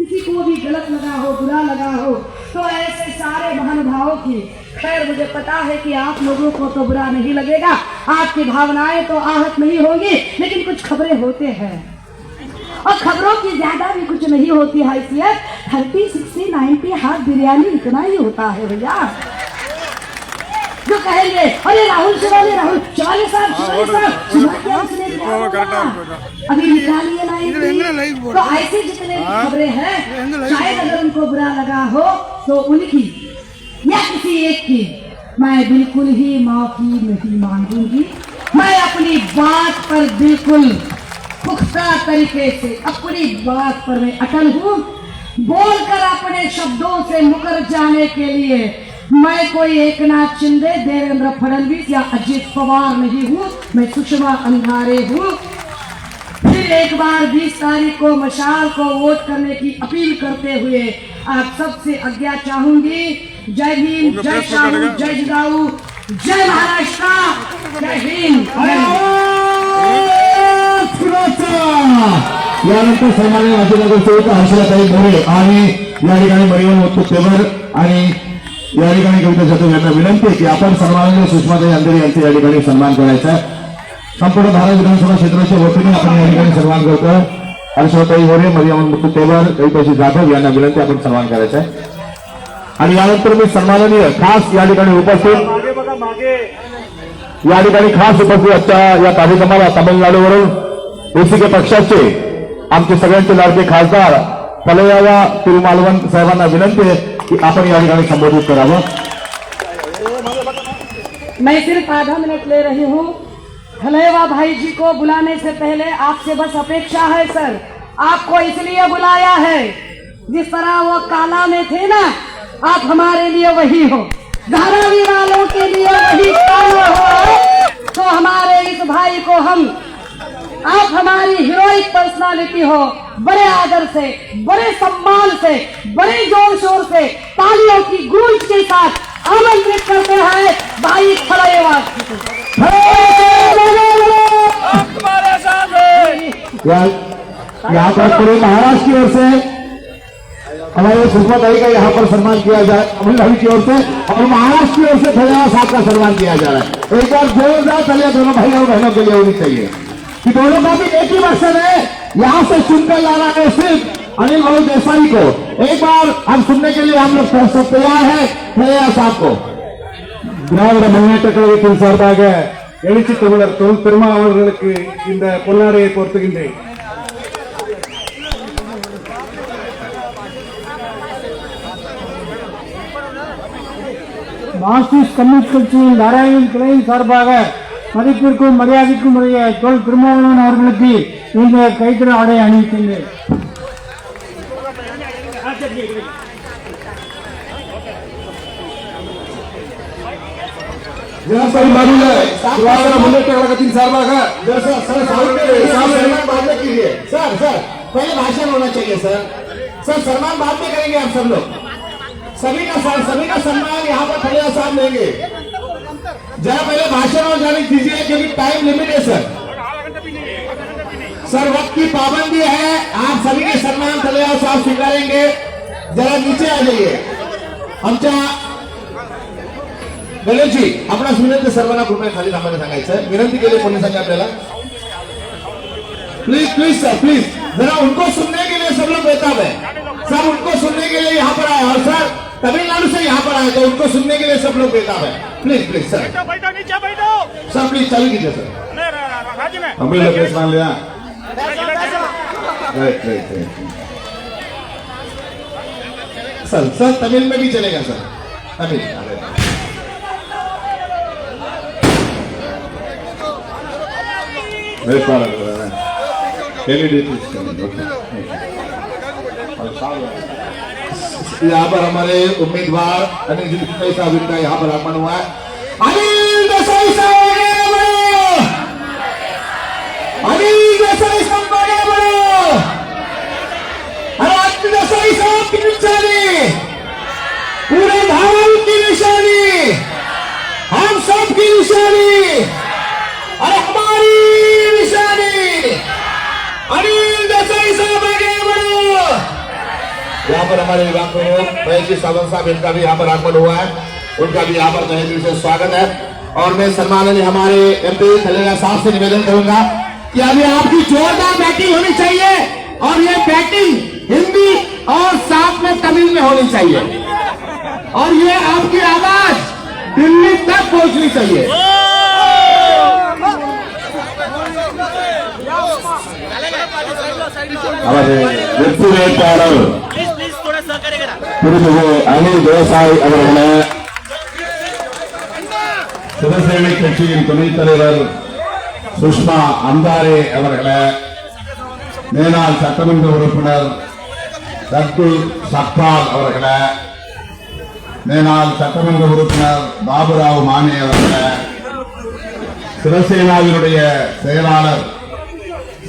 किसी को भी गलत लगा हो, बुरा लगा हो, तो ऐसे सारे महानुभावों की खैर मुझे पता है कि आप लोगों को तो बुरा नहीं लगेगा, आपकी भावनाएं तो आहत नहीं होगी, लेकिन कुछ खबरें होते हैं और खबरों की ज्यादा भी कुछ नहीं होती हैसियत। 30, 60, 90 हाथ बिरयानी इतना ही होता है भैया। जो कहेंगे अरे राहुल शिवाले साहब अभी निकालिए लाइन, तो ऐसे जितने खबरें हैं शायद अगर उनको बुरा लगा हो तो उनकी या किसी एक की मैं बिल्कुल ही माफी नहीं मांगूंगी। मैं अपनी बात पर बिल्कुल पुख्ता तरीके से अपनी बात पर मैं अटल हूँ। बोलकर अपने शब्दों से मुकर जाने के लिए मैं कोई एकनाथ शिंदे, देवेंद्र फडणवीस या अजित पवार नहीं हूँ, मैं सुषमा अंधारे हूँ। फिर एक बार 20 तारीख को मशाल को वोट करने की अपील करते हुए आप सबसे आज्ञा चाहूंगी। जय भीम, जय शाहू, जय जिजाऊ, जय महाराष्ट्र, जय हिंद। यानंतर सन्माननीय माजी हर्षलाताई मोरे आणि या ठिकाणी मरियम मुत्तुतेवर आणि या ठिकाणी कविता जाधव यांना विनंती की आपण सन्माननीय सुषमाताई अंधेरे यांचे या ठिकाणी सन्मान करायचा आहे। संपूर्ण भारत विधानसभा क्षेत्राच्या वतीने आपण या ठिकाणी सन्मान करतो। हर्षलाताई मोरे, मरियम मुत्तुतेवर, कविता जाधव यांना विनंती आपण सन्मान करायचा आहे। आणि यानंतर मी सन्माननीय खास या ठिकाणी उपस्थित आजच्या या कार्यक्रमाला तामिळनाडूवरून एसीके पक्षाचे आमचे सगळ्यांचे लाडके खासदार पलयावा तिरुमालवन साहेबांना विनंती आहे कि आपण या ठिकाणी संबोधित करावं। मैं सिर्फ आधा मिनट ले रही हूँ। खलेवा भाई जी को बुलाने से पहले आपसे बस अपेक्षा है सर, आपको इसलिए बुलाया है जिस तरह वो काला में थे ना, आप हमारे लिए वही हो, धारावी वालों के लिए वही काला हो। तो हमारे इस भाई को आप हमारी हीरोइक पर्सनालिटी हो, बड़े आदर से, बड़े सम्मान से, बड़े जोर शोर से तालियों की गूंज के साथ आमंत्रित करते हैं भाई खलेवा। यहाँ पर पूरे महाराष्ट्र की ओर से हमारे सुषमाताई का यहाँ पर सम्मान किया जाए, तमिलनाडु की ओर से और महाराष्ट्र की ओर से खलेवा साहब का सम्मान किया जा रहा है। एक बार जोरदार तालियां दोनों भाई और बहनों के लिए होनी चाहिए कि दोनों का भी एक ही मकसद है, यहाँ से चुनकर लाना है सिर्फ अनिल भाई देसाई को। एक बार हम सुनने के लिए हम लोग सब तैयार है खलेवा साहब को। திராவிட முன்னேற்ற கழகத்தின் சார்பாக எழுச்சி தமிழர் தொல் பெருமா அவர்களுக்கு இந்த பொன்னாடையை பொறுத்துகின்றேன்। மார்க்சிஸ்ட் கம்யூனிஸ்ட் கட்சியின் நாராயணன் கிளையின் சார்பாக மதிப்பிற்கும் மரியாதைக்கும் உரிய தொல் திருமாவளவன் அவர்களுக்கு இந்த கைத்தறி ஆடை அணிவிக்கின்றேன்। मुन्नेट्र कळगத்தின் சார்பாக सर पहले भाषण होना चाहिए सर सम्मान बाद में करेंगे आप सब लोग। सभी का सम्मान यहाँ पर खलेवा साहब लेंगे। जरा पहले भाषण और जारी कीजिए क्योंकि टाइम लिमिट है सर वक्त की पाबंदी है। आप सभी के सम्मान खलेवा साहब स्वीकारेंगे। जरा नीचे आ जाइए। आमच्या गणेश जी आपणास विनंती सर्वांना कृपया खाली थांबायला सांगायचं। विनंती केली पोलिसांनी आपल्याला, प्लीज सर प्लीज जरा उनको सुनने के लिए सब लोग बेताब है। सब उनको सुनने के लिए यहाँ पर आए और सर तमिलनाडु से यहाँ पर आए तो उनको सुनने के लिए सब लोग बेताब है। प्लीज सर सर प्लीज चालू कीजिए सर। हमने लोग केस मान लिया। सर तमिल में भी चलेगा सर, तमिल यहाँ पर हमारे उम्मीदवार अनिल देसाई साहब इनका यहाँ पर आगमन हुआ है। अनिल देसाई साहब अनिल देसाई साहब की निशानी पूरे भारत की निशानी, हम सब की निशानी और हमारी निशानी। अनिल देसाई साहब आगे बढ़ो। पर हमारे विभाग प्रमुख महेश सावंत साहब, इनका भी यहाँ पर आगमन हुआ है, उनका भी यहाँ पर तहे दिल से स्वागत है। और मैं सम्माननीय हमारे MP खलेगा साहब से निवेदन करूंगा कि अभी आपकी जोरदार बैटिंग होनी चाहिए और ये बैटिंग हिंदी और साथ में तमिल में होनी चाहिए और ये आपकी आवाज दिल्ली तक पहुंचनी चाहिए। வெற்றி வேட்பாளர் திருமிகு அனில் தேசாய் அவர்களே, சிவசேனை கட்சியின் துணைத் தலைவர் சுஷ்மா அந்தாரே அவர்களே, மேனாள் சட்டமன்ற உறுப்பினர் தத்துல் சக்பால் அவர்களே, மேனாள் சட்டமன்ற உறுப்பினர் பாபுராவ் மானே அவர்களே, சிவசேனாவினுடைய செயலாளர்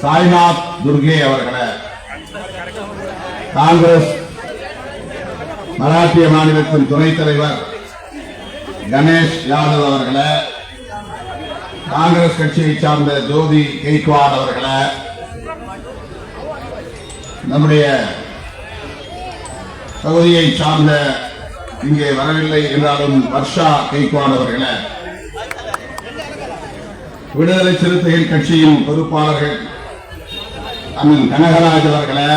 சாய்நாத் துர்கே அவர்களே, காங்கிரஸ் மராட்டிய மாநிலத்தின் துணைத் தலைவர் கணேஷ் யாதவ் அவர்களே, காங்கிரஸ் கட்சியை சார்ந்த ஜோதி கெய்க்வாட் அவர்களே, நம்முடைய பகுதியை சார்ந்த இங்கே வரவில்லை என்றாலும் வர்ஷா கெய்க்வாட் அவர்களே, விடுதலை சிறுத்தைகள் கட்சியின் பொறுப்பாளர்கள் அண்ணன் கனகராஜ் அவர்களே,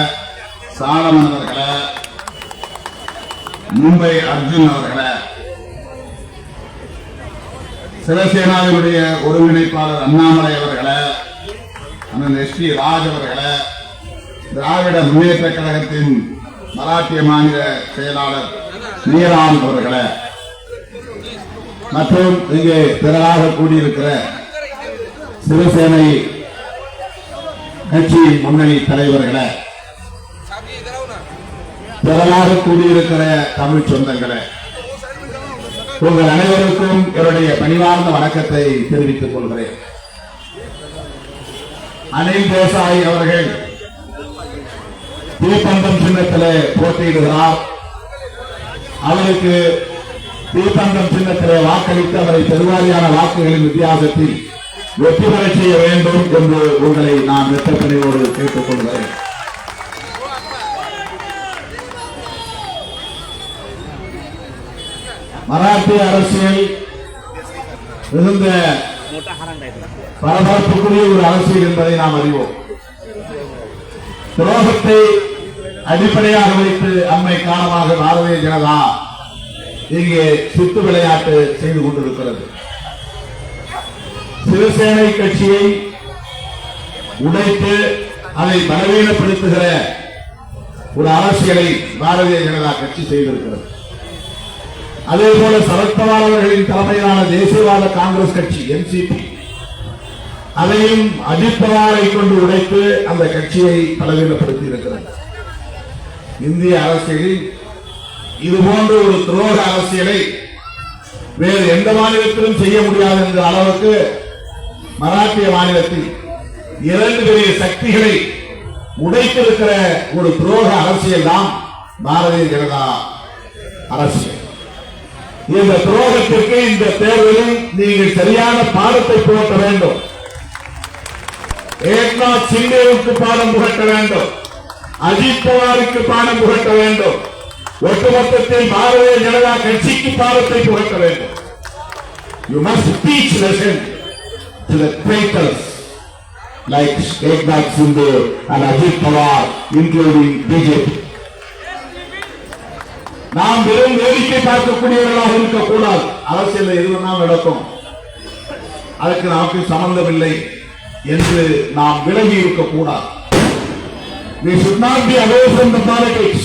சாலமன் அவர்களே, மும்பை அர்ஜுன் அவர்களே, சிவசேனாவினுடைய ஒருங்கிணைப்பாளர் அண்ணாமலை அவர்களே, அண்ணன் SP ராஜ் அவர்களே, திராவிட முன்னேற்ற கழகத்தின் மராட்டிய மாநில செயலாளர் நீரான் அவர்களே, மற்றும் இங்கே திரளாக கூடியிருக்கிற சிவசேனை கட்சி முன்னணி தலைவர்களே, திரளாக கூடியிருக்கிற தமிழ் சொந்தங்களே, உங்கள் அனைவருக்கும் என்னுடைய பணிவார்ந்த வணக்கத்தை தெரிவித்துக் கொள்கிறேன். அனில் தேசாய் அவர்கள் தீப்பந்தம் சின்னத்திலே போட்டியிடுகிறார். அவருக்கு தீப்பந்தம் சின்னத்திலே வாக்களித்து அவரை பெருவாரியான வாக்குகளின் வித்தியாசத்தில் வெற்றி பெற செய்ய வேண்டும் என்று உங்களை நான் வெற்றப்பணியோடு கேட்டுக் கொள்கிறேன். மராட்டிய அரசியல் மிகுந்த பரபரப்புக்குரிய ஒரு அரசியல் என்பதை நாம் அறிவோம். துரோகத்தை அடிப்படையாக வைத்து அண்மை காலமாக பாரதிய ஜனதா இங்கே சுத்து விளையாட்டு செய்து கொண்டிருக்கிறது. சிவசேனை கட்சியை உடைத்து அதை பலவீனப்படுத்துகிற ஒரு அரசியலை பாரதிய ஜனதா கட்சி செய்திருக்கிறது. அதேபோல சரத்பவார் அவர்களின் தலைமையிலான தேசியவாத காங்கிரஸ் கட்சி NCP அதையும் அஜித் பவாரை கொண்டு உடைத்து அந்த கட்சியை பலவீனப்படுத்தி இருக்கிறது. இந்திய அரசியலில் இதுபோன்ற ஒரு துரோக அரசியலை வேறு எந்த மாநிலத்திலும் செய்ய முடியாது என்ற அளவுக்கு மராட்டிய மாநிலத்தில் இரண்டு பெரிய சக்திகளை உடைத்திருக்கிற ஒரு துரோக அரசியல் தான் பாரதிய ஜனதா அரசியல். இந்த துரோகத்திற்கு இந்த தேர்தலில் நீங்கள் சரியான பாடத்தை புகட்ட வேண்டும். ஏக்நாத் சிண்டேவுக்கு பாடம் புகட்ட வேண்டும், அஜித் பவாருக்கு பாடம் புகட்ட வேண்டும், ஒட்டுமொத்தத்தில் பாரதிய ஜனதா கட்சிக்கு பாடத்தை புகட்ட வேண்டும். You must teach lesson to the traitors like Eknath Shinde and Ajit Pawar, including BJP. நாம் வெறும் வேடிக்கை பார்க்கக்கூடியவர்களாக இருக்கக்கூடாது. அரசியல் எதுவும் நடக்கும், அதற்கு நமக்கு சம்பந்தமில்லை என்று நாம் விலகி இருக்கக்கூடாது. We should not be away from the politics.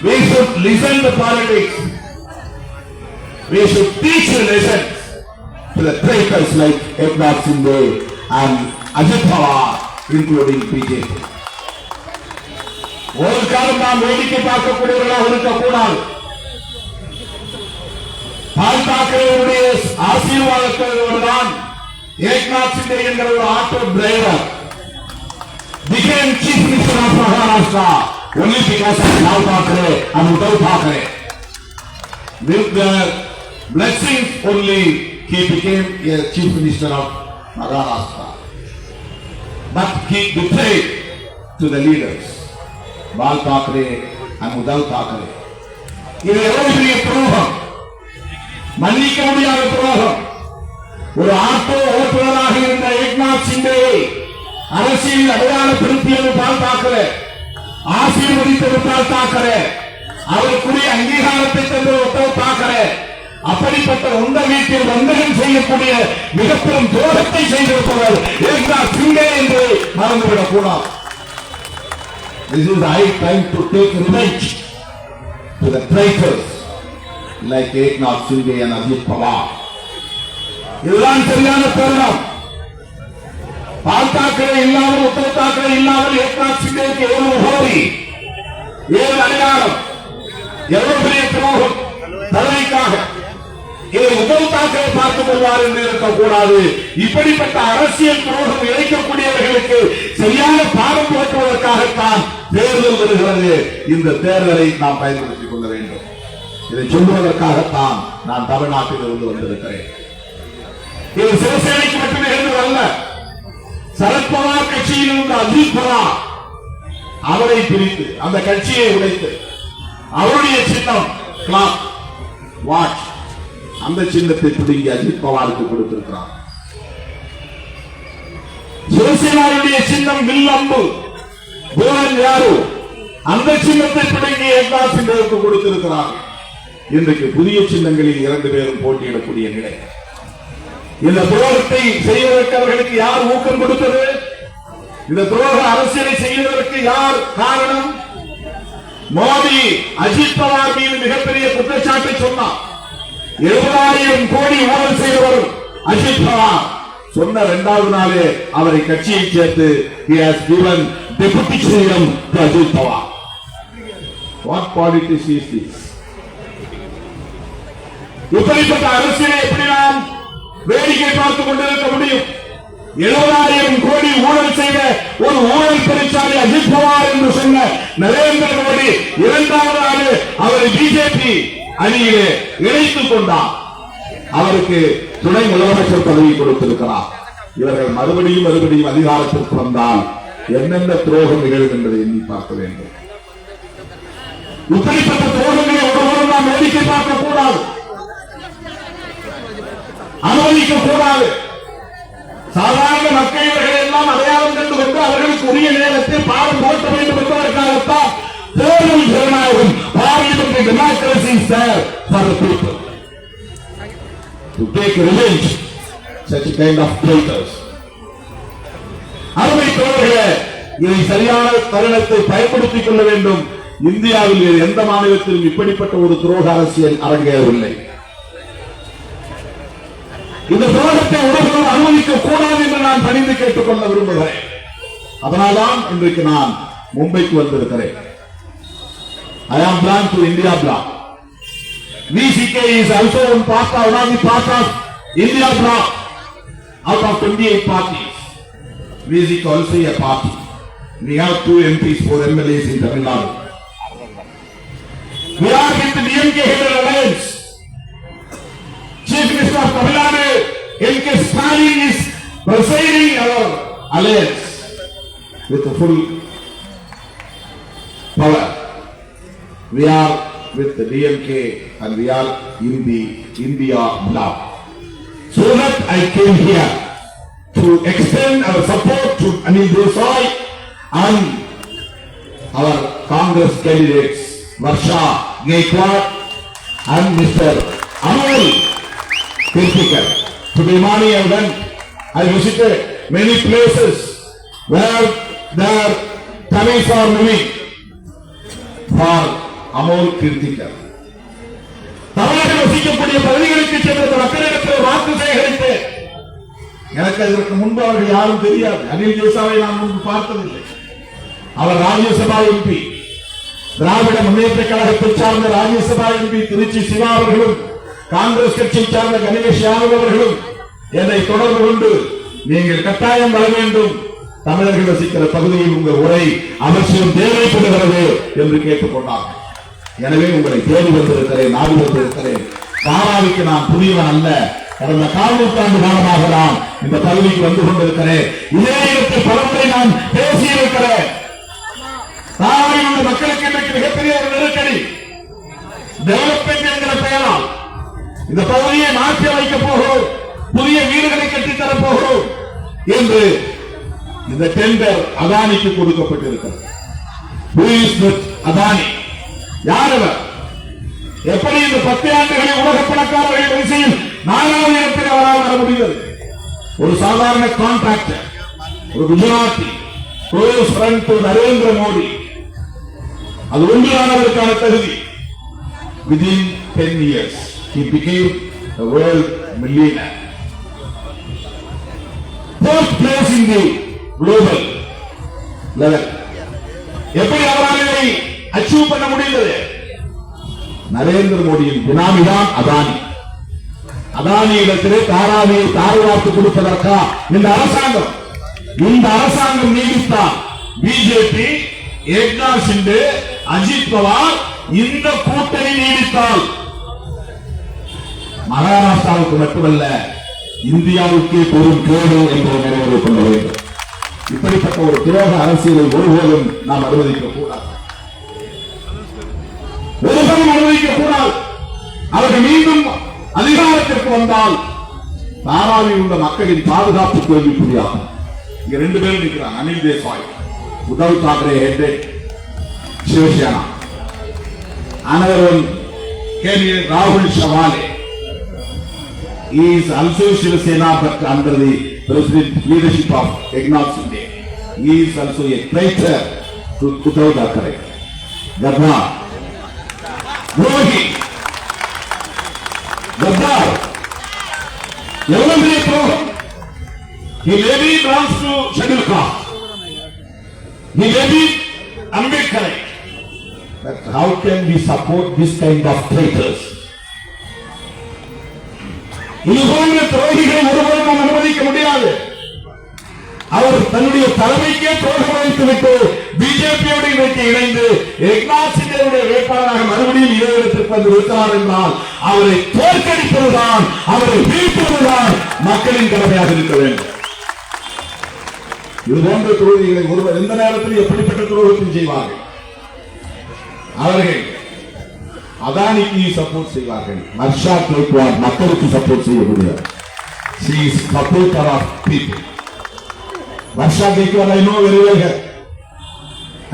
We should listen to politics. We should teach the lessons to the traitors like Eknath Shinde and Ajit Pawar, including BJP. ஒரு காலம் நாம் வேடிக்கை பார்க்கக்கூடியவர்களாக இருக்கக்கூடாது. பால் தாக்கரேவுடைய ஆசீர்வாதத்தோடு தான் ஏக்நாத் சிண்டே என்கிற ஒரு auto driver became chief minister of Maharashtra only because of Lal Thakre and Uddhav Thakre. With their blessings only he became a chief minister of Maharashtra. But he betrayed to the leaders. பால் தாக்கரே உத்தவ் தாக்கரே. இது எவ்வளவு பெரிய துரோகம், மன்னிக்க முடியாத துரோகம். ஒரு auto ஓட்டுநராக இருந்த ஏக்நாத் சிண்டே அரசியல் அடையாளப்படுத்தியது பால் தாக்கரே, ஆசீர்வதித்தது பால் தாக்கரே, அவருக்குரிய அங்கீகாரத்தை தந்த உத்தவ் தாக்கரே. அப்படிப்பட்ட உந்த வீட்டில் வந்தகம் செய்யக்கூடிய மிகப்பெரும் துரோகத்தை செய்திருப்பவர் ஏக்நாத் சிண்டே என்று மறந்துவிடக் கூடாது. This is the high time to take revenge to the traitors like Eknath Shinde and Ajit Pawar. இதுதான் சரியான தருணம். பால் தாக்கரே இல்லாமல் உத்தவ் தாக்கரே இல்லாமல் ஏக்நாத் சிண்டேக்கு எவ்வளவு ஹோரி, ஏழு அடையாளம், எவ்வளவு பெரிய துரோகம் தலைமைக்காக. இதை உத்தவ் தாக்கரே பார்த்துக் கொள்வார் என்று இருக்கக்கூடாது. இப்படிப்பட்ட அரசியல் துரோகம் இழைக்கக்கூடியவர்களுக்கு சரியான பாடம் போற்றுவதற்காகத்தான் தேர்தல் வருகிறது. இந்த தேர்தலை நாம் பயன்படுத்திக் கொள்ள வேண்டும். இதை சொல்வதற்காகத்தான் நான் தமிழ்நாட்டில் இருந்து வந்திருக்கிறேன். இது சிவசேனைக்கு மட்டுமே அல்ல, சரத்பவார் கட்சியில் இருந்த அஜித் பவார் அவரை பிரித்து அந்த கட்சியை உடைத்து அவருடைய சின்னம் கிளாக் வாட்ச் அந்த சின்னத்தை பிடுங்கி அஜித் பவாருக்கு கொடுத்திருக்கிறார். சிவசேனாவுடைய சின்னம் வில்லம்பு போரன் யாரு அந்த சின்னத்தை பிடுங்கி ஏக்நாத் சிண்டேவுக்கு கொடுத்திருக்கிறார். இன்றைக்கு புதிய சின்னங்களில் 2 பேரும் போட்டியிடக்கூடிய நிலை. இந்த துரோகத்தை செய்வதற்கு அவர்களுக்கு யார் ஊக்கம் கொடுத்தது? இந்த துரோக அரசியலை செய்வதற்கு யார் காரணம்? மோடி அஜித் பவார் மீது மிகப்பெரிய குற்றச்சாட்டை சொன்னார். 70,000 கோடி ஊழல் செய்தவர் அஜித் பவார். சொன்ன 2வது நாளே அவரை கட்சியை சேர்த்து he has given deputy CM to Ajit Pawar. What politics is this? இப்படிப்பட்ட அரசியலை எப்படி நாம் வேடிக்கை பார்த்துக் கொண்டிருக்க முடியும்? 70,000 கோடி ஊழல் செய்த ஒரு ஊழல் பெருச்சாளி அஜித் பவார் என்று சொன்ன நரேந்திர மோடி 2வது ஆண்டு அவரை பிஜேபி அணியிலே இணைத்துக் கொண்டார். அவருக்கு துணை முதலமைச்சர் பதவி கொடுத்திருக்கிறார். இவர்கள் மறுபடியும் அதிகாரத்திற்கு வந்தால் என்னென்ன துரோகம் நிகழும் என்பதை எண்ணி பார்க்க வேண்டும். இப்படிப்பட்ட துரோகங்களை ஒருவரும் நாம் வேடிக்கை பார்க்க கூடாது, அனுமதிக்க கூடாது. சாதாரண மக்கள் இவர்கள் எல்லாம் அடையாளம் கண்டு கொண்டு அவர்களுக்கு உரிய நேரத்தில் பாடம் போட்ட வேண்டும் என்பதற்காகத்தான் தேர்தல் ஜனநாயகம் parliamentary democracy is there for the people to take revenge such kind of traitors. அருமை தோழர்களே, இதை சரியான தருணத்தை பயன்படுத்திக் கொள்ள வேண்டும். இந்தியாவில் வேறு எந்த மாநிலத்திலும் இப்படிப்பட்ட ஒரு துரோக அரசியல் அரங்கேறவில்லை. இந்த துரோகத்தை உலகம் அனுமதிக்க கூடாது என்று நான் பணிந்து கேட்டுக் கொள்ள விரும்புகிறேன். அதனால்தான் இன்றைக்கு நான் மும்பைக்கு வந்திருக்கிறேன். I am belong to India bloc. VCK is also one of the part of India bloc. Out of 28 parties, VCK also a party. We have 2 MPs, 4 MLAs in Tamil Nadu. We are with the DMK headed alliance. Chief Minister of Tamil Nadu, M.K. Stalin is presiding our alliance with the full power. We are with the DMK and we are in the India bloc. So that I came here to extend our support to Anil Desai and our Congress candidates Varsha Gaikwad and Mr. Amol Kirtikar. To be Mani event, I visited many places where their Tamils are living for Amol Kirtikar. தமிழகம் வசிக்கக்கூடிய பகுதிகளுக்கு சென்ற மக்களிடத்தில் வாக்கு சேகரித்து எனக்கு அதற்கு முன்பு அவர்கள் யாரும் தெரியாது. அனில் தேசாவை நான் முன்பு பார்த்ததில்லை. அவர் ராஜ்யசபா எம்பி, திராவிட முன்னேற்ற கழகத்தை சார்ந்த ராஜ்யசபா எம்பி திருச்சி சிவா அவர்களும் காங்கிரஸ் கட்சியை சார்ந்த கணேஷ் யாதவ் அவர்களும் என்னை தொடர்பு கொண்டு நீங்கள் கட்டாயம் வர வேண்டும், தமிழர்கள் வசிக்கிற பகுதியில் உங்கள் உரை அவசியம் தேவைப்படுகிறது என்று கேட்டுக்கொண்டார்கள். எனவே உங்களை தேடி வந்திருக்கிறேன், நாடு வந்திருக்கிறேன். தாராவிக்கு நான் புதியவன் அல்ல. கடந்த 4 நூற்றாண்டு காலமாக நான் இந்த பகுதிக்கு வந்து கொண்டிருக்கிறேன். இதே இடத்தில் பலமுறை நான் பேசியிருக்கிறேன். தாராவி மாநில மக்களுக்கு இன்றைக்கு மிகப்பெரிய ஒரு நெருக்கடி. டெவலப்மெண்ட் என்கிற பெயரால் இந்த பகுதியை மாற்றி அமைக்கப் போகிறோம், புதிய வீடுகளை கட்டித்தரப் போகிறோம் என்று இந்த டெண்டர் அதானிக்கு கொடுக்கப்பட்டிருக்கிறது. அதானி யார் அவர்? எப்படி இந்த 10 ஆண்டுகளில் உலக பணக்காரர்கள் வரிசையில் 4வது இடத்தில் அவரால் வர முடிந்தது? ஒரு சாதாரண கான்ட்ராக்டர், ஒரு Gujarati, close friend to Narendra Modi. அது ஒன்றானதற்கான தகுதி. Within 10 years, he became a world millionaire. First place in the global level. எப்படி அவரால் இதை அச்சீவ் பண்ண முடிந்தது? நரேந்திர மோடியின் பினாமிதான் அதானி. அதானி இடத்திலே தாராவியை தாழ்வார்த்து கொடுப்பதற்கா இந்த அரசாங்கம் நீடித்தால் பிஜேபி, ஏக்நாத் ஷிண்டே, அஜித் பவார் இந்த கூட்டணி நீடித்தால் மகாராஷ்டிராவுக்கு மட்டுமல்ல இந்தியாவுக்கே பெரும் கேடு என்று நிறைவேறிக் கொள்ள வேண்டும். இப்படிப்பட்ட ஒரு துரோக அரசியலை ஒருபோதும் நாம் அனுமதிக்க கூடாது. அவர்கள் மீண்டும் அதிகாரத்திற்கு வந்தால் தாராவில் உள்ள மக்களின் பாதுகாப்பு கேள்விக்குறியாகும். இங்க 2 பேரும் இருக்கிறாங்க. Anil Desai, Uddhav Thackeray head Shiv Sena. Another one came here, Rahul Shavale. He is also Shiva Sena, but under the president leadership of Eknath Shinde. He is also a traitor to Uddhav Thackeray. Gaddar, Rohi, Gaddar. Every program, he maybe belongs to scheduled caste. He may be Ambedkar. But how can we support this kind of traitors? இது போன்ற துரோகிகளை ஒருவரும் நாம் அனுமதிக்க முடியாது. அவர் தன்னுடைய தலைமைக்கே துரோகம் வைத்துவிட்டு பிஜேபியோடு இன்றைக்கு இணைந்து ஏக்நாத் ஷிண்டேவுடைய வேட்பாளராக மறுபடியும் இடத்திற்கு வந்து இருக்கிறார் என்றால் அவரை தோற்கடிப்பதுதான், அவரை வீழ்த்துவதுதான் மக்களின் கடமையாக இருக்க வேண்டும். இது போன்ற துரோகிகளை ஒருவர் எந்த நேரத்தில் எப்படிப்பட்ட துரோகத்தையும் செய்வார்கள். அவர்கள் அதானிக்கு சப்போர்ட் செய்வார்கள். மர்ஷா கேக்வார் மக்களுக்கு சப்போர்ட் செய்ய முடியாது. She is supporter of people. Marsha Kekwar I know very well her.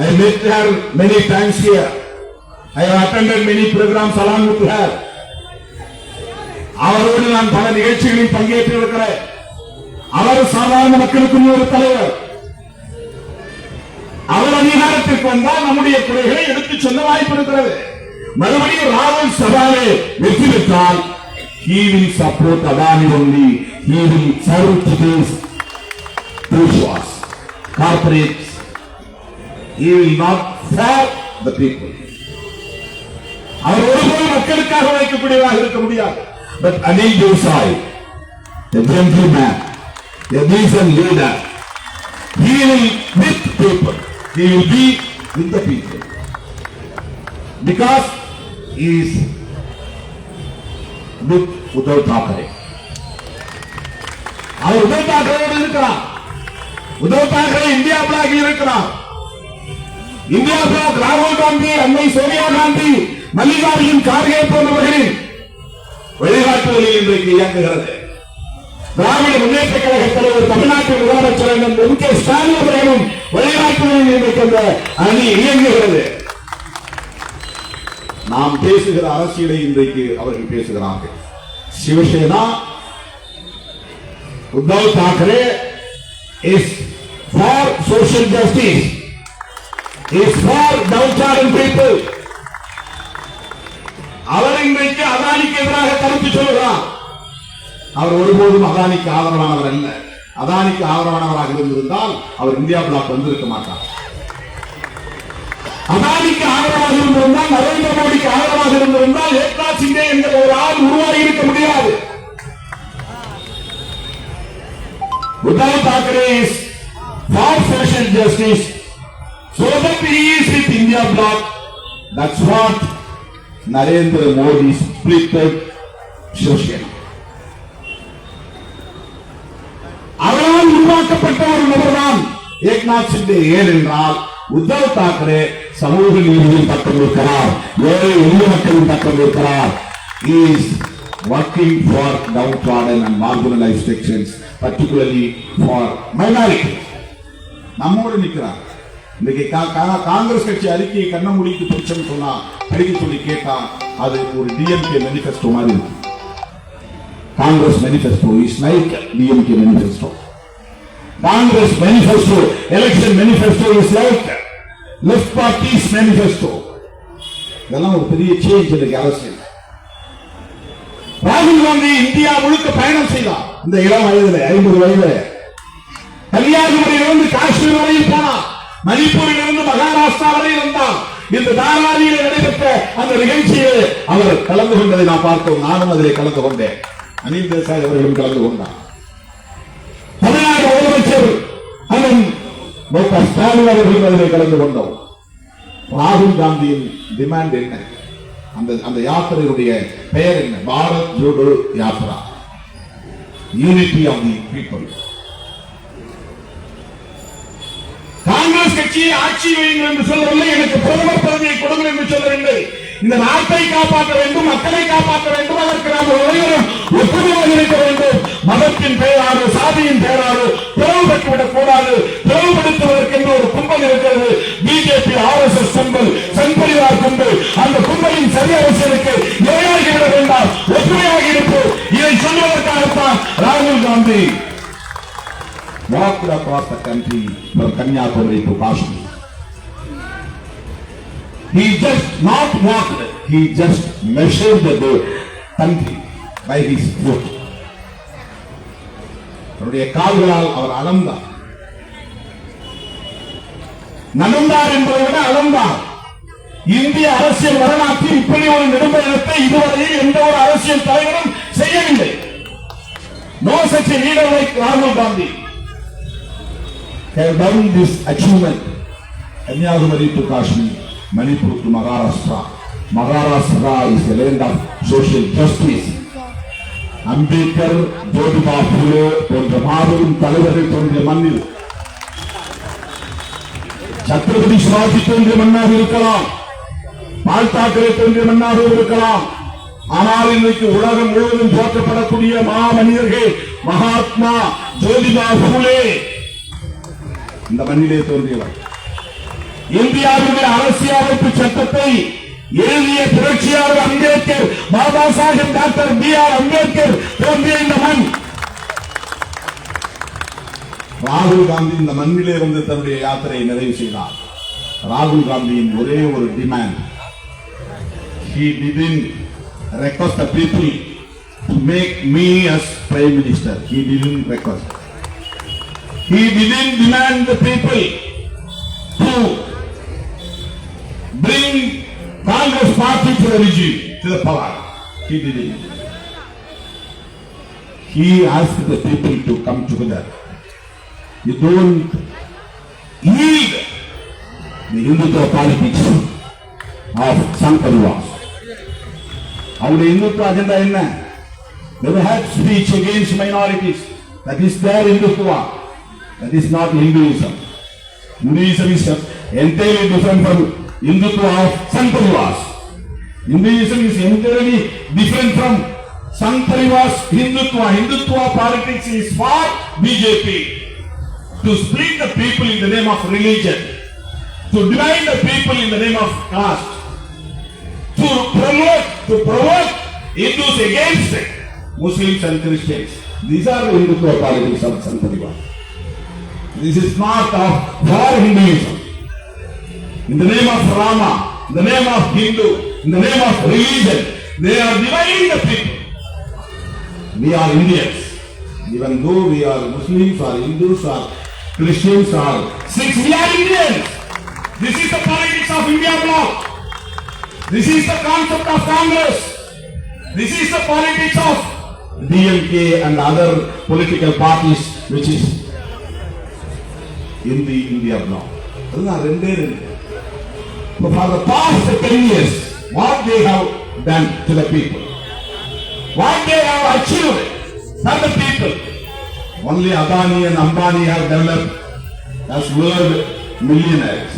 I met her many times here. I have attended many programs along with her. அவரோடு நான் பல நிகழ்ச்சிகளில் பங்கேற்று இருக்கிறேன். அவர் சாதாரண மக்களுக்கு ஒரு தலைவர். அவர் அதிகாரத்திற்கு வந்தால் நம்முடைய குறைகளை எடுத்துச் சொல்ல வாய்ப்பு இருக்கிறது. மறுபடியும் ராகுல் சவாலே வெற்றி பெற்றால் he will support Adani only. He will serve today's bourgeois, corporates. He will not serve the people. அவர் ஒருபோதும் மக்களுக்காக வைக்கக்கூடியதாக இருக்க முடியாது. But Anil Desai, a gentleman, a decent leader, he will with people. He will be with the people. Because he is with Uddhav Thackeray. அவர் உத்தவ் தாக்கரேயோடு இருக்கிறார். Uddhav Thackeray India black இருக்கிறார். India black ராகுல் காந்தி, அன்னை சோனியா காந்தி, மல்லிகார்ஜுன் கார்கே போன்றவர்களின் வழிகாட்டுதலில் இன்றைக்கு இயங்குகிறது. திராவிட முன்னேற்ற கழக தலைவர் தமிழ்நாட்டு முதலமைச்சர் எம் கே ஸ்டாலின் அவர்களும் வழிகாட்டுதலில் இன்றைக்கு அந்த அணி இயங்குகிறது. நாம் பேசுகிற அரசியலை இன்றைக்கு அவர்கள் பேசுகிறார்கள். Shiv Sena, Uddhav Thackeray is for social justice, is for downtrodden people. அவர் இன்றைக்கு அதானிக்கு எதிராக கருத்து சொல்கிறார். அவர் ஒருபோதும் அதானிக்கு ஆதரவானவர் அல்ல. அதானிக்கு ஆதரவானவராக இருந்திருந்தால் அவர் இந்தியா பிளாக் வந்திருக்க மாட்டார். அதானிக்கு ஆதரவாக இருந்திருந்தால், நரேந்திர மோடிக்கு ஆதரவாக இருந்திருந்தால் ஏக்நாத் ஷிண்டே என்ற ஒரு ஆள் உருவாகி இருக்க முடியாது. Uddhav Thackeray is for social justice, so that he is with India bloc. That's what Narendra Modi splitted Shivsena. அவரால் உருவாக்கப்பட்ட ஒரு நபர்தான் ஏக்நாத் ஷிண்டே. ஏனென்றால் உத்தவ் தாக்கரே சமூக நீதியின் பக்கம் இருக்கிறார், ஏழை எளிய மக்களின் பக்கம் இருக்கிறார். He is working for downtrodden and marginalized sections, particularly for minorities. நம்மோடு நிற்கிறார். இன்னைக்கு காங்கிரஸ் கட்சி அறிக்கையை கண்ண மூடிட்டு படிச்சோம்னு சொன்னா, படிக்க சொல்லி கேட்டா அது ஒரு டிஎம்கே மேனிஃபெஸ்டோ மாதிரி இருக்கு. Congress manifesto is like DMK manifesto. Congress manifesto, election manifesto is like left parties manifesto. இதெல்லாம் ஒரு பெரிய சேஞ்ச் இன்னைக்கு அரசியல். ராகுல் காந்தி இந்தியா முழுக்க பயணம் செய்தார். இந்த இளம் வயதுல 50 வயதுல கன்னியாகுமரியிலிருந்து காஷ்மீர் வரையில் போனார். மணிப்பூரிலிருந்து மகாராஷ்டிரா வரை இருந்தார். இந்த தாராவியில் நடைபெற்ற அந்த நிகழ்ச்சியில் அவர் கலந்து கொண்டதை நாம் பார்த்தோம். நானும் அதிலே கலந்து கொண்டேன். அனில் தேசாய் அவர்களும் கலந்து கொண்டார். தமிழ்நாடு முதலமைச்சர் அண்ணன் டாக்டர் ஸ்டாலின் அவர்களும் அதிலே கலந்து கொண்டோம். ராகுல் காந்தியின் டிமாண்ட் என்ன? அந்த யாத்திரையுடைய பெயர் என்ன? Bharat Jodo Yatra, unity of the people. Congress கட்சியை ஆட்சி வையுங்கள் என்று சொல்லவில்லை, எனக்கு பிரதமர் பதவியை கொடுங்கள் என்று சொல்லவில்லை. இந்த நாட்டை காப்பாற்ற வேண்டும், மக்களை காப்பாற்ற வேண்டும். அதற்கு நாம் அனைவரும் ஒற்றுமையாக இருக்க வேண்டும். மதத்தின் பெயராக, சாதியின் பெயராக பிளவுபட்டுவிடக் கூடாது. பிளவுபடுத்துவதற்கு என்று ஒரு கும்பல் இருக்கிறது. பிஜேபி, RSS கும்பல், சங்பரிவார் கும்பல். அந்த கும்பலின் சரி அரசியலுக்கு இரையாகிவிட வேண்டாம், ஒற்றுமையாக இருப்போம். இதை சொல்வதற்காகத்தான் ராகுல் Gandhi walked across the country from Kanyakumari to Kashmir. He just not walked, he just measured the country by his foot. அவருடைய கால்களால் அவர் அளந்தார். நடந்தார் என்பதை விட அளந்தார். இந்திய அரசியல் வரலாற்றில் இப்படி ஒரு நெடும்பயணத்தை இதுவரையில் எந்த ஒரு அரசியல் தலைவரும் செய்யவில்லை. No such a leader like Rahul Gandhi have done this achievement. Kanyakumari to Kashmir, Manipur to Maharashtra. Maharashtra is the land of social justice. Ambedkar, Jyotiba Phule போன்ற மாபெரும் தலைவர்கள் தோன்றிய மண்ணில் சத்ரபதி சிவாஜி தோன்றிய மண்ணாக இருக்கலாம், பால் தாக்கரே தோன்றிய மண்ணாக இருக்கலாம். ஆனால் இன்றைக்கு உலகம் முழுவதும் போற்றப்படக்கூடிய மாமனிதர்கள் மகாத்மா ஜோதிபா பூலே இந்த மண்ணிலே தோன்றியவர். இந்தியாவுடைய அரசியலமைப்பு சட்டத்தை எழுதிய புரட்சியாளர் அம்பேத்கர், பாபா சாஹேப் டாக்டர் B.R. அம்பேத்கர் தோன்றிய இந்த மண். ராகுல் காந்தி இந்த மண்ணிலே வந்து தன்னுடைய யாத்திரையை நிறைவு செய்தார். ராகுல் காந்தியின் ஒரே ஒரு demand, he didn't request the people to make me as prime minister. He didn't request. He didn't demand the people to bring Congress party to the regime, to the power. He didn't. He asked the people to come together. You don't yield the Hindutva politics of Sangh Parivar. அவருடைய இந்துத்துவ agenda என்ன? They had speech against minorities. That is their Hindutva. That is not Hinduism. Hinduism is entirely different from Hindutva of Sangh Parivar. Hinduism is entirely different from Sangh Parivar's Hindutva. Hindutva politics is for BJP to split the people in the name of religion, to divide the people in the name of caste, to provoke Hindus against Muslims and Christians. These are the Hindutva politics of Sangh Parivar. This is not of for Hinduism. In the name of Rama, in the name of Hindu, in the name of religion, they are dividing the people. We are Indians. Even though we are Muslims or Hindus or Christians or Sikhs, we are Indians. This is the politics of India bloc. This is the concept of Congress. This is the politics of DMK and other political parties which is in the India bloc. So for the past 10 years, what they have done to the people, what they have achieved for the people, only Adani and Ambani have developed as world millionaires.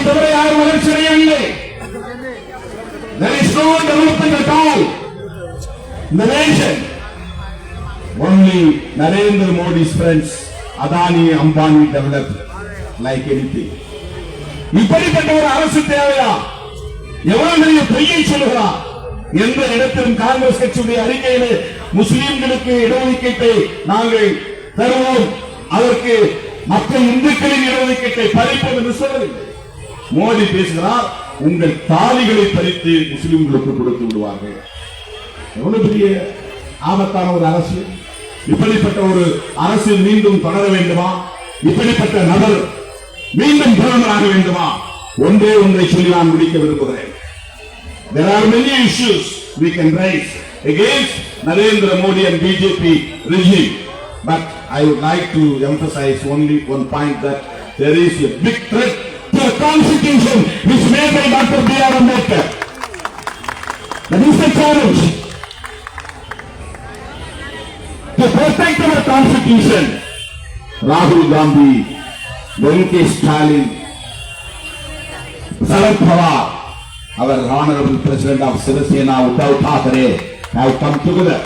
தவிர யாரும் வளர்ச்சி அடையவில்லை. There is no development at all in the nation. Only Narendra Modi's friends, Adani, Ambani developed like anything. இப்படிப்பட்ட ஒரு அரசு தேவையா? எவ்வளவு பெரிய பொய்யை சொல்லுகிறார். எந்த இடத்திலும் காங்கிரஸ் கட்சியுடைய அறிக்கையிலே முஸ்லிம்களுக்கு இடஒதுக்கீட்டை நாங்கள் தருவோம், அதற்கு மற்ற இந்துக்களின் இடஒதுக்கீட்டை பறிப்போம் என்று சொல்லவில்லை. மோடி பேசுகிறார், உங்கள் தாலிகளை பறித்து முஸ்லிம்களுக்கு கொடுத்து விடுவார்கள். எவ்வளவு பெரிய ஆபத்தான ஒரு அரசு. இப்படிப்பட்ட ஒரு அரசு மீண்டும் தொடர வேண்டுமா? இப்படிப்பட்ட நபர் மீண்டும் பிரதமராக வேண்டுமா? ஒன்றே ஒன்றை சொல்லி நான் முடிக்க விரும்புகிறேன். There are many issues we can raise against Narendra Modi and BJP regime, but I would like to emphasize only one point, that there is a big threat to the constitution which made by Dr. B.R. Ambedkar. That is the challenge. To protect our constitution, Rahul Gandhi, Venkatesh Stalin, Sharad Pawar, our honorable president of Shiv Sena, Uddhav Thackeray, have come together.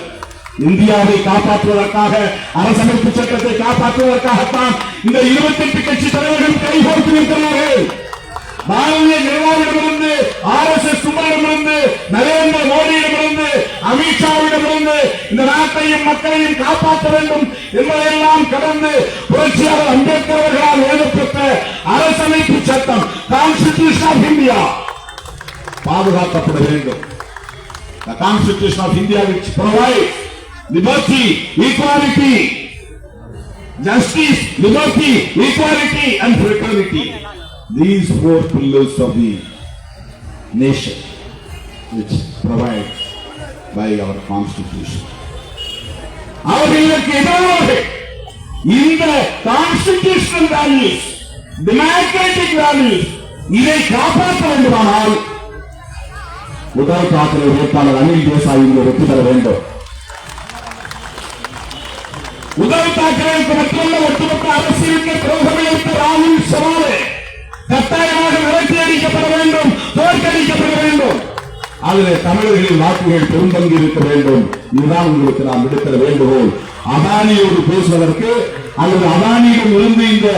இந்தியாவை காப்பாற்றுவதற்காக, அரசமைப்பு சட்டத்தை காப்பாற்றுவதற்காகத்தான் இந்த 28 கட்சி தலைவர்கள் கைகோர்த்து நிற்கிறார்கள். Bharatiya ஜனதாவிடமிருந்து, RSS கும்பலிடமிருந்து, Narendra மோடியிடமிருந்து, அமித்ஷாவிடமிருந்து இந்த நாட்டையும் மக்களையும் காப்பாற்ற வேண்டும் என்பதையெல்லாம் கடந்து புரட்சியாளர் அம்பேத்கர் அவர்களால் எழுதப்பட்ட அரசமைப்பு சட்டம், கான்ஸ்டிடியூஷன் ஆஃப் இந்தியா பாதுகாக்கப்பட வேண்டும். The Constitution of India which provides liberty, equality, justice, liberty, equality and fraternity. These 4 pillars of the nation which provided by our Constitution. அவர்களுக்கு எதிராக இந்த கான்ஸ்டிடியூஷனல் வேல்யூஸ், டெமோக்ராட்டிக் வேல்யூஸ் இதை காப்பாற்ற வேண்டுமானால் உத்தவ் தாக்கரே வேட்பாளர் அனில் தேசாய் வெற்றி பெற வேண்டும். உத்தவ் தாக்கரேவுக்கு மட்டுமல்ல, ஒட்டுமொத்த அரசியலுக்கு துரோகம் இழைத்த ராகுல் சவாலே கட்டாயமாக விரட்டி அடிக்கப்பட வேண்டும், தோற்கடிக்கப்பட வேண்டும். அதில் தமிழர்களின் வாக்குகள் பெரும்பங்கு இருக்க வேண்டும். இதுதான் உங்களுக்கு நாம் விடுக்கிற வேண்டுகோள். அதானியோடு பேசுவதற்கு அல்லது அதானியிடம் இருந்து இந்த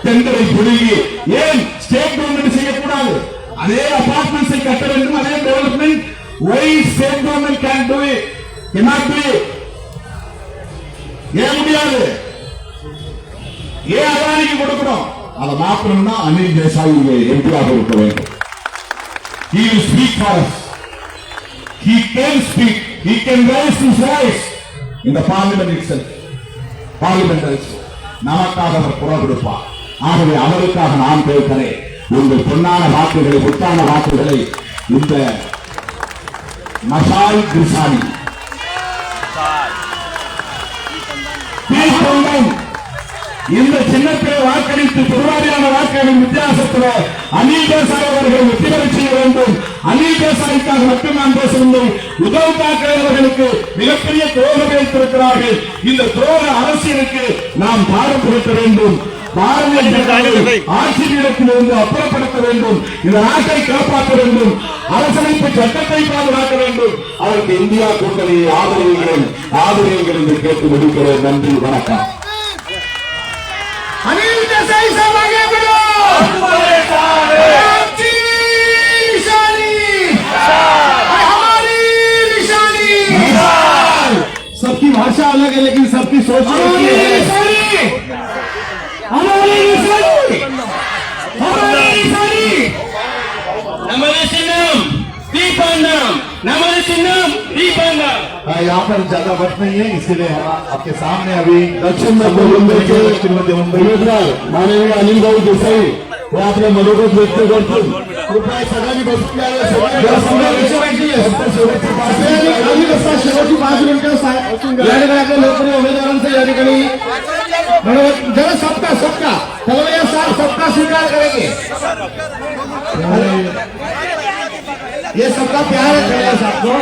டெண்டரை பிடுங்கி ஏன் ஸ்டேட் கவர்மெண்ட் செய்யக்கூடாது? அதே அபார்ட்மெண்ட்ஸை கட்ட வேண்டும், அதே development. why state government can do it, cannot do it? ஏன் முடியாது? ஏன் அதானிக்கு கொடுக்கணும்? அதை மாற்றணும்னா அனில் தேசாய் எம்பியாக இருக்க வேண்டும். He will speak for us. He can speak. He can raise his voice in the parliament itself. Parliament also. நமக்காக அவர் குரல் கொடுப்பார். ஆகவே அவருக்காக நான் கேட்கிறேன், உங்கள் பொன்னான வாக்குகளை, புத்தான வாக்குகளை இந்த மசால் கிருசானி இந்த சின்னத்திலே வாக்களித்து பெருவாரியான வாக்குகளின் வித்தியாசத்தில் அனில் தேசாய் அவர்கள் வெற்றி பெற செய்ய வேண்டும். அனில் தேசாய்க்காக மட்டும் நான் பேசவில்லை, உத்தவ் தாக்கரே அவர்களுக்கு மிகப்பெரிய துரோகம் இழைத்திருக்கிறார்கள். இந்த துரோக அரசியலுக்கு நாம் பாடம் புகட்ட வேண்டும். பாரதிய ஜனதாவை ஆட்சியிடத்திலிருந்து அப்புறப்படுத்த வேண்டும். இந்த நாட்டை காப்பாற்ற வேண்டும். அரசமைப்பு சட்டத்தை பாதுகாக்க வேண்டும். அதற்கு இந்தியா கூட்டணியை ஆதரவுகள் என்று கேட்டு முடிக்கிறேன். நன்றி, வணக்கம். अनिल देसाई साहब आगे बढ़ो, आपकी निशानी हमारी निशानी। सबकी भाषा अलग है लेकिन सबकी सोच हमारी निशानी, हमारी निशानी, हमारी निशानी। नमः सिन्नम दीपांगम, नमः सिन्नम दीपांगम। यहाँ पर ज्यादा वक्त नहीं है, इसीलिए आपके सामने अभी दक्षिण मुंबई के श्रीमती मुंबई माननीय अनिल भाऊ देसाई वो आपल्या मनोगत व्यक्त करतील. कृपया सगळ्यांनी बसून घ्यावे. शेवटची 5 मिनिटं या ठिकाणी आपल्या लोकप्रिय उमेदवारांचं या ठिकाणी जरा सबका चलो सबका स्वीकार करेंगे. ये सबका प्यार है सबको.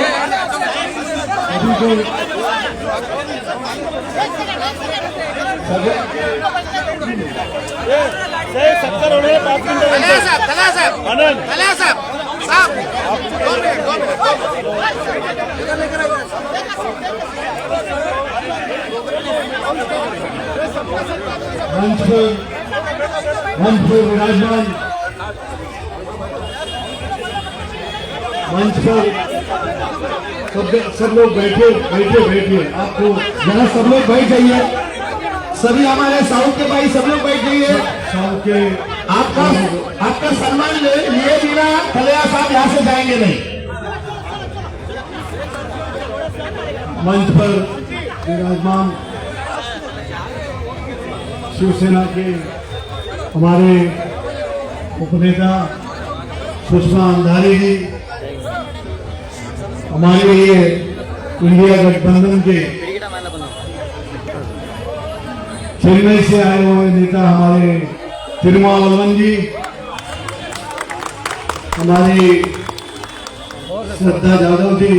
सत्तर होने 5 मिनट मंच पर विराजमान, मंच पर सब लोग बैठिए। आपको जरा सब लोग बैठ जाइए, सभी हमारे साउथ के भाई सब लोग बैठ जाइए। साउथ के आपका सम्मान लिए बिना कलिया साहब यहाँ से जाएंगे नहीं। मंच पर विराजमान शिवसेना के हमारे उपनेता सुषमा अंधारी जी, हमारे लिए इंडिया गठबंधन के चेन्नई से आए हुए नेता हमारे तिरुमावलवन जी, हमारी श्रद्धा जाधव जी,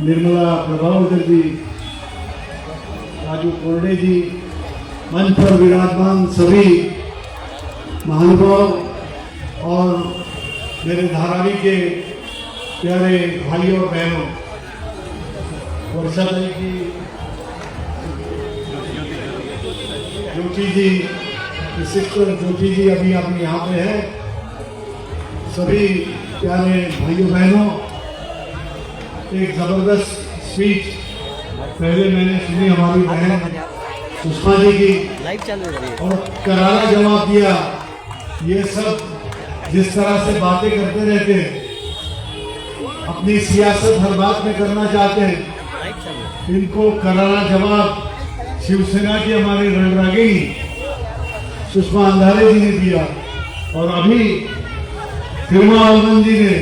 निर्मला प्रभावकर जी, राजू कोरडे जी, मंच पर विराजमान सभी महानुभाव और मेरे धारावी के प्यारे भाइयों और बहनों, वर्षा जी की, ज्योति जी, सिस्टर ज्योति जी अभी यहाँ पे है, सभी प्यारे भाइयों बहनों, एक जबरदस्त स्पीच पहले मैंने सुनी हमारी बहन सुषमा जी की, और करारा जवाब दिया। ये सब जिस तरह से बातें करते रहते हैं, अपनी सियासत हर बात में करना चाहते हैं, इनको करारा जवाब शिवसेना की हमारी रणरागिनी सुषमा अंधारे जी ने दिया। और अभी तिरुमावलवन जी ने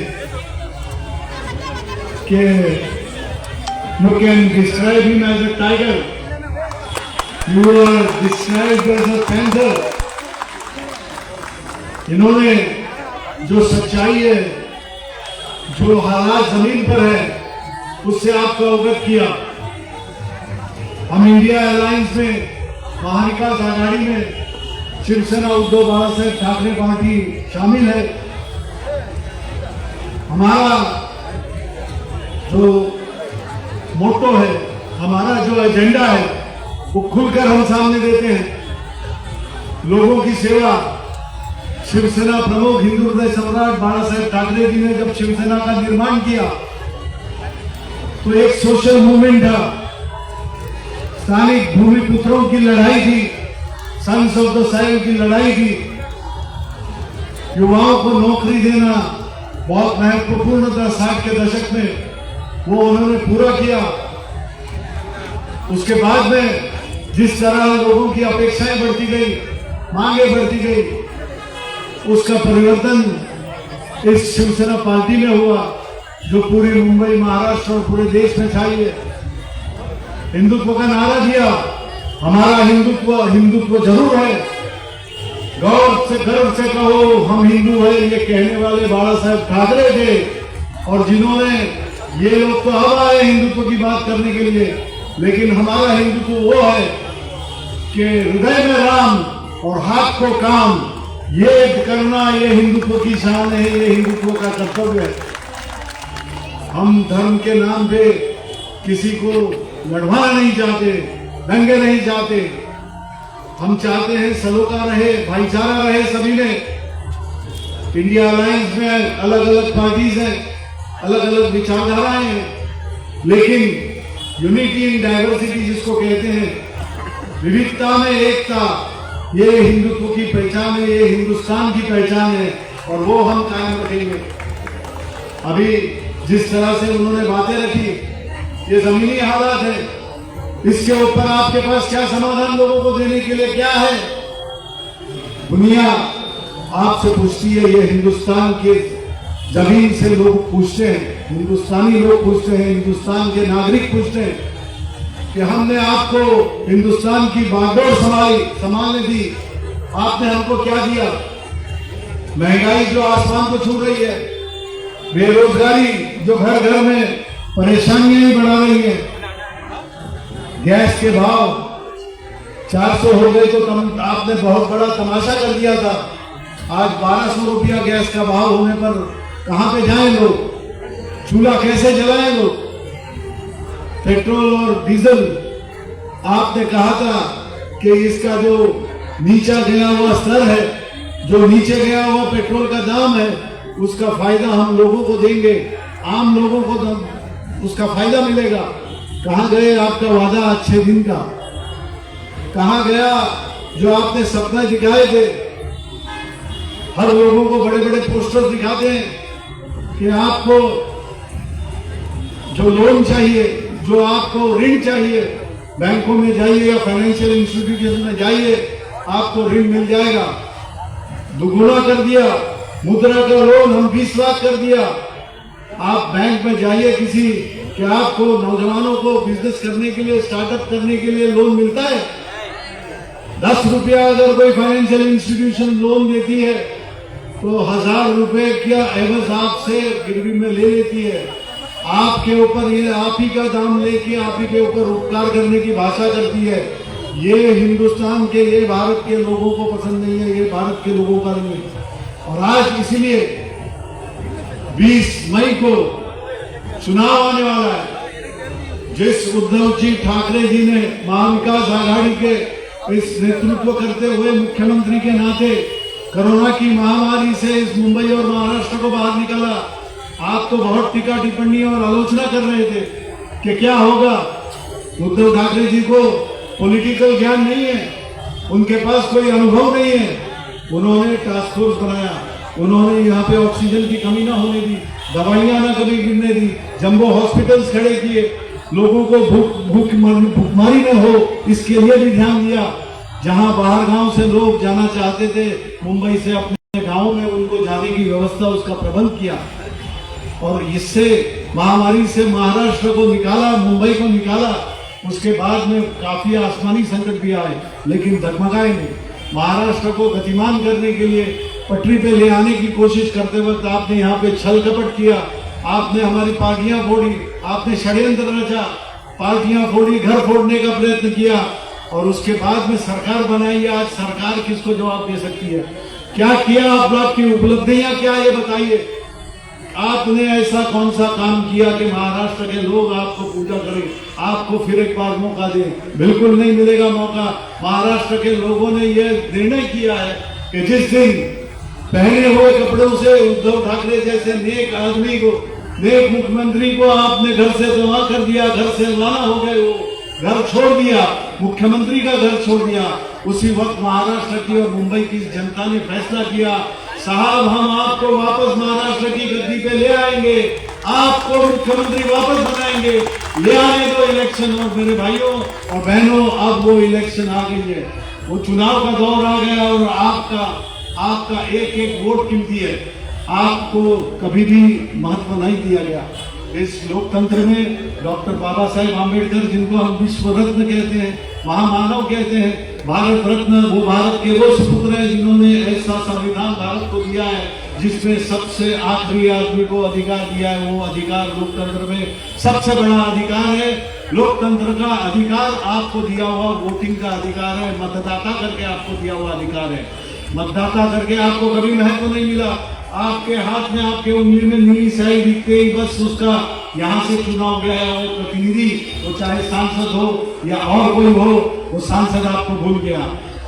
कि you can describe him as a tiger, you are described as a panther। इन्होंने जो सच्चाई है, जो हालात जमीन पर है, उससे आपको अवगत किया। हम इंडिया अलायंस में, महाविकास आघाड़ी में शिवसेना उद्धव बाला साहेब ठाकरे पार्टी शामिल है। हमारा जो मोटो है, हमारा जो एजेंडा है, वो खुलकर हम सामने देते हैं। लोगों की सेवा। शिवसेना प्रमुख हिंदू हृदय सम्राट बाला साहेब ठाकरे जी ने जब शिवसेना का निर्माण किया तो एक सोशल मूवमेंट था, स्थानिक भूमिपुत्रों की लड़ाई थी, सन्स ऑफ द साइल की लड़ाई थी। युवाओं को नौकरी देना बहुत महत्वपूर्ण था 60 के दशक में, वो उन्होंने पूरा किया। उसके बाद में जिस तरह लोगों की अपेक्षाएं बढ़ती गई, मांगे बढ़ती गई, उसका परिवर्तन इस शिवसेना पार्टी में हुआ, जो पूरी मुंबई, महाराष्ट्र और पूरे देश में छाई है। हिंदुत्व का नारा दिया। हमारा हिंदुत्व जरूर है। गर्व से कहो हम हिंदू है, ये कहने वाले बाला साहेब ठाकरे थे। और जिन्होंने, ये लोग तो अब आए हिंदुत्व की बात करने के लिए, लेकिन हमारा हिंदुत्व वो है कि हृदय में राम और हाथ को काम, ये करना ये हिंदुत्व की शान है, ये हिंदुत्व का कर्तव्य है। हम धर्म के नाम पे किसी को लड़वाना नहीं चाहते, दंगे नहीं चाहते। हम चाहते हैं सलोखा रहे, भाईचारा रहे सभी में। इंडिया अलायंस में अलग अलग पार्टीज हैं, अलग अलग विचारधाराएं हैं, लेकिन यूनिटी इन डाइवर्सिटी जिसको कहते हैं, विविधता में एकता, ये हिंदुत्व की पहचान है, ये हिंदुस्तान की पहचान है, और वो हम कायम रखेंगे। अभी जिस तरह से उन्होंने बातें रखी, ये जमीनी हालात है, इसके ऊपर आपके पास क्या समाधान लोगों को देने के लिए क्या है? दुनिया आपसे पूछती है, ये हिंदुस्तान के जमीन से लोग पूछते हैं, हिंदुस्तानी लोग पूछते हैं, हिंदुस्तान के नागरिक पूछते हैं कि हमने आपको हिंदुस्तान की बागडोर संभालने दी, आपने हमको क्या दिया? महंगाई जो आसमान को छू रही है, बेरोजगारी जो घर घर में परेशानियां बढ़ा रही है, गैस के भाव 400 हो गए तो आपने बहुत बड़ा तमाशा कर दिया था। आज 1200 रुपया गैस का भाव होने पर कहां पे जाएं लोग? चूल्हा कैसे जलाएं लोग? पेट्रोल और डीजल, आपने कहा था कि इसका जो नीचा गिना हुआ स्तर है जो नीचे गया हुआ पेट्रोल का दाम है उसका फायदा हम लोगों को देंगे, आम लोगों को उसका फायदा मिलेगा। कहाँ गए आपका वादा अच्छे दिन का? कहाँ गया जो आपने सपने दिखाए थे? हर लोगों को बड़े बड़े पोस्टर दिखाते हैं कि आपको जो लोन चाहिए, जो आपको ऋण चाहिए, बैंकों में जाइए या फाइनेंशियल इंस्टीट्यूशन में जाइए, आपको ऋण मिल जाएगा। दुगुना कर दिया मुद्रा का लोन, हम 20 लाख कर दिया। आप बैंक में जाइए किसी कि आपको नौजवानों को बिजनेस करने के लिए, स्टार्टअप करने के लिए लोन मिलता है। 10 रुपया अगर कोई फाइनेंशियल इंस्टीट्यूशन लोन देती है तो 1000 रुपए क्या एवज आपसे गिरवी में ले लेती है। आपके ऊपर ये आप ही का दाम लेके आप ही के ऊपर उपकार करने की भाषा करती है। ये हिंदुस्तान के, ये भारत के लोगों को पसंद नहीं है, ये भारत के लोगों का नहीं है। और आज इसीलिए 20 मई को चुनाव आने वाला है। जिस उद्धव जी ठाकरे जी ने महाविकास आघाड़ी के इस नेतृत्व करते हुए मुख्यमंत्री के नाते कोरोना की महामारी से इस मुंबई और महाराष्ट्र को बाहर निकाला, आप तो बहुत टीका टिप्पणी और आलोचना कर रहे थे कि क्या होगा। उद्धव ठाकरे जी को पॉलिटिकल ज्ञान नहीं है, उनके पास कोई अनुभव नहीं है। उन्होंने टास्क फोर्स बनाया, उन्होंने यहाँ पे ऑक्सीजन की कमी ना होने दी, दवाइयां ना कभी गिरने दी, जंबो हॉस्पिटल्स खड़े किए, लोगों को भूखमारी न हो इसके लिए भी ध्यान दिया। जहां बाहर गांव से लोग जाना चाहते थे मुंबई से अपने गांव में, उनको जाने की व्यवस्था, उसका प्रबंध किया और इससे महामारी से महाराष्ट्र को निकाला, मुंबई को निकाला। उसके बाद में काफी आसमानी संकट भी आए लेकिन डगमगाए नहीं। महाराष्ट्र को गतिमान करने के लिए पटरी पे ले आने की कोशिश करते वक्त आपने यहाँ पे छल कपट किया, आपने हमारी पार्टियां फोड़ी, आपने षड्यंत्र रचा, पार्टियां फोड़ी, घर फोड़ने का प्रयत्न किया और उसके बाद में सरकार बनाई। आज सरकार किसको जवाब दे सकती है? क्या किया आपकी उपलब्धियां क्या, ये बताइए। आपने ऐसा कौन सा काम किया कि महाराष्ट्र के लोग आपको पूजा करें, आपको फिर एक बार मौका दें? बिल्कुल नहीं मिलेगा मौका। महाराष्ट्र के लोगों ने यह निर्णय किया है कि जिस दिन पहने हुए कपड़ों से उद्धव ठाकरे जैसे नेक आदमी को, नेक मुख्यमंत्री को आपने घर से जमा कर दिया, घर से रवाना हो गए, वो घर छोड़ दिया, मुख्यमंत्री का घर छोड़ दिया, उसी वक्त महाराष्ट्र की और मुंबई की जनता ने फैसला किया, साहब हम आपको वापस महाराष्ट्र की गद्दी पे ले आएंगे, आपको मुख्यमंत्री वापस बनाएंगे, ले आने दो इलेक्शन। और मेरे भाइयों और बहनों, अब वो इलेक्शन आ गई है, वो चुनाव का दौर आ गया और आपका एक एक वोट कीमती है। आपको कभी भी महत्व नहीं दिया गया। इस लोकतंत्र में डॉक्टर बाबा साहेब आम्बेडकर, जिनको हम विश्व रत्न कहते हैं, महामानव कहते हैं, भारत रत्न, वो भारत के वो सुपुत्र हैं जिन्होंने ऐसा संविधान भारत को दिया है जिसमें सबसे आखिरी आदमी को अधिकार दिया है। वो अधिकार लोकतंत्र में सबसे बड़ा अधिकार है। लोकतंत्र का अधिकार आपको दिया हुआ वोटिंग का अधिकार है, मतदाता करके आपको दिया हुआ अधिकार है। मतदाता करके आपको कभी महत्व नहीं मिला। आपके हाथ में, आपके उंगली में नीली स्याही दिखते ही बस उसका यहाँ से चुनाव गया है प्रतिनिधि, वो चाहे सांसद हो या और कोई हो, वो सांसद आपको भूल गया।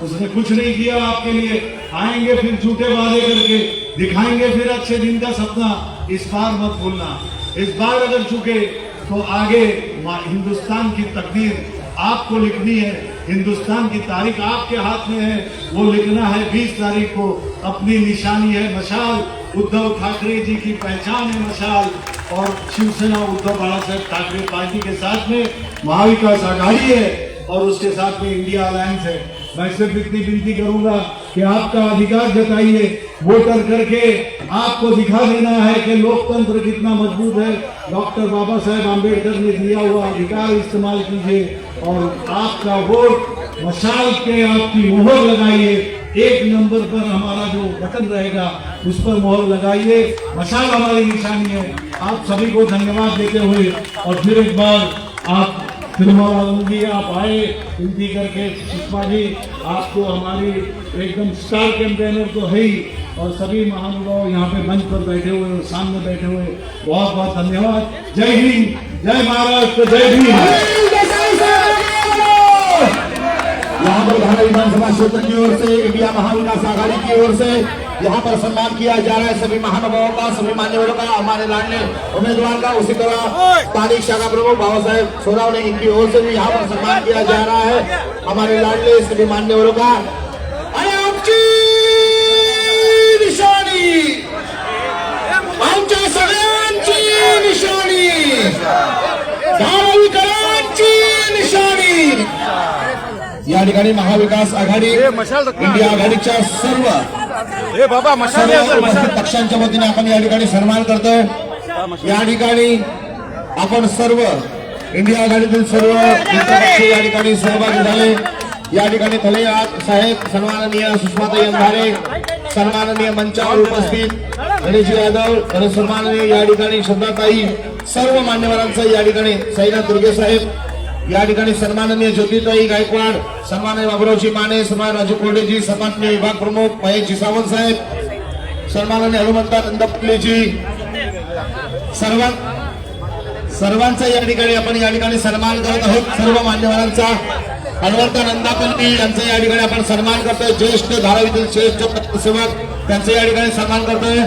उसने कुछ नहीं किया आपके लिए। आएंगे फिर झूठे वादे करके, दिखाएंगे फिर अच्छे दिन का सपना। इस बार मत भूलना, इस बार अगर चुके तो आगे हिंदुस्तान की तकदीर आपको लिखनी है, हिंदुस्तान की तारीख आपके हाथ में है, वो लिखना है। 20 तारीख को अपनी निशानी है मशाल, उद्धव ठाकरे जी की पहचान है मशाल, और शिवसेना उद्धव बाला साहेब ठाकरे पार्टी के साथ में महाविकास आघाड़ी है और उसके साथ में इंडिया अलायंस है। मैं सिर्फ इतनी विनती करूंगा कि आपका अधिकार जताइए, वोटर करके आपको दिखा देना है कि लोकतंत्र कितना मजबूत है। डॉक्टर बाबा साहेब आम्बेडकर ने दिया हुआ अधिकार इस्तेमाल कीजिए और आपका वोट मशाल पे आपकी मोहर लगाइए। 1 नंबर पर हमारा जो बटन रहेगा उस पर मोहर लगाइए, मशाल हमारी निशानी है। आप सभी को धन्यवाद देते हुए और फिर एक बार आप फिल्माजी आप आए विनती करके, सुषमा जी आपको हमारी एकदम स्टार कैंपेनर तो है ही, और सभी महानुभाव यहाँ पे मंच पर बैठे हुए और सामने बैठे हुए बहुत बहुत धन्यवाद। जय हिंद, जय महाराष्ट्र, जय भीम। यहाँ पर धारा विधानसभा क्षेत्र की ओर से इंडिया महाविकास आघाड़ी की ओर से यहाँ पर सम्मान किया जा रहा है सभी महानुभावों का, सभी मान्यवरों का, हमारे लाडले उम्मीदवार का। उसी तरह तारीख शाखा प्रमुख बाबा साहेब सोनावणे इनकी ओर से भी यहाँ पर सम्मान किया जा रहा है हमारे लाडले सभी मान्यवरों का। अरे आमची निशानी, आमच्या सगळ्यांची निशानी, धारावीकरांची निशानी। या ठिकाणी महाविकास आघाडी इंडिया आघाडीच्या सर्व उपस्थित पक्षांच्या वतीने आपण या ठिकाणी सन्मान करतोय। या ठिकाणी आपण सर्व इंडिया आघाडीतील सर्व मित्रपक्ष या ठिकाणी सहभागी झाले। या ठिकाणी थले साहेब, सन्माननीय सुषमाताई अंधारे, सन्माननीय मंचावर उपस्थित गणेश यादव आणि सन्माननीय या ठिकाणी श्रद्धाताई, सर्व मान्यवरांचं या ठिकाणी साईनाथ दुर्गे साहेब, या ठिकाणी सन्माननीय ज्योतिताई गायकवाड, सन्माननीय बाबुरावजी माने, सन्मान राजू कोरडेजी, सन्माननीय विभाग प्रमुख महेशजी सावंत साहेब, सन्माननीय हनुमंता नंदपल्लीजी, सर्वांचा या ठिकाणी आपण या ठिकाणी सन्मान करत आहोत। सर्व मान्यवरांचा हनुमंता नंदापल्ली यांचा या ठिकाणी आपण सन्मान करतोय। ज्येष्ठ धारावीतील श्रेष्ठ सेवक त्यांचा या ठिकाणी सन्मान करतोय।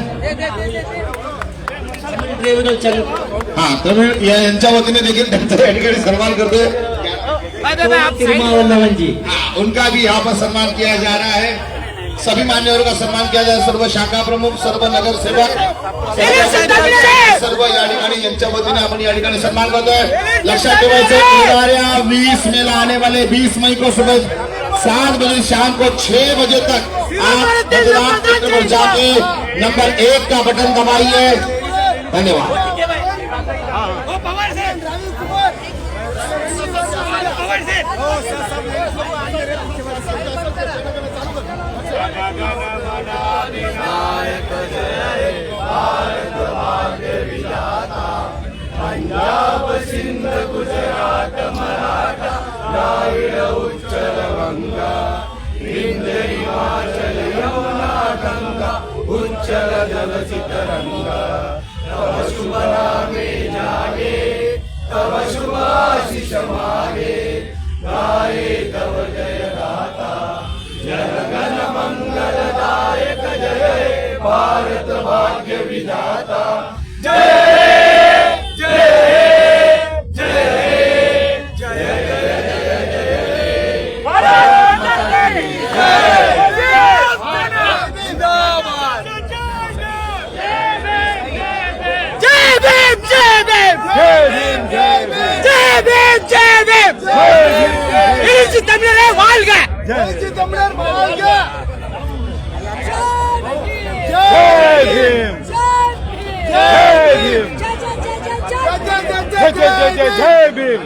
हाँ तर यांच्या वतीने देखील त्यांचा या ठिकाणी सन्मान करतोय। उनका भी यहाँ पर सम्मान किया जा रहा है। सभी मान्यवरों का सम्मान किया जाए। सर्व शाखा प्रमुख, सर्व नगर सेवक, सर्व या ठिकाणी यांच्या वतीने आपण या ठिकाणी सन्मान करतोय। लक्षात ठेवायचं, येणाऱ्या 20 मेला आने वाले 20 मई को सुबह 7 बजे शाम को 6 बजे तक आप मतदान केंद्र पर जाके नंबर 1 का बटन दबाइए। धन्यवाद। पंजाब सिंध गुजरात मराठा द्राविड उच्चल गंगा विंध्य हिमाचल यमुना गंगा उच्चल जलसि तरंगा तव शुभ नामे जागे तव शुभ आशीष मागे गाये तव जय गाथा जनगण मंगलदायक जय भारत भाग्य विधाता जय जय भीम।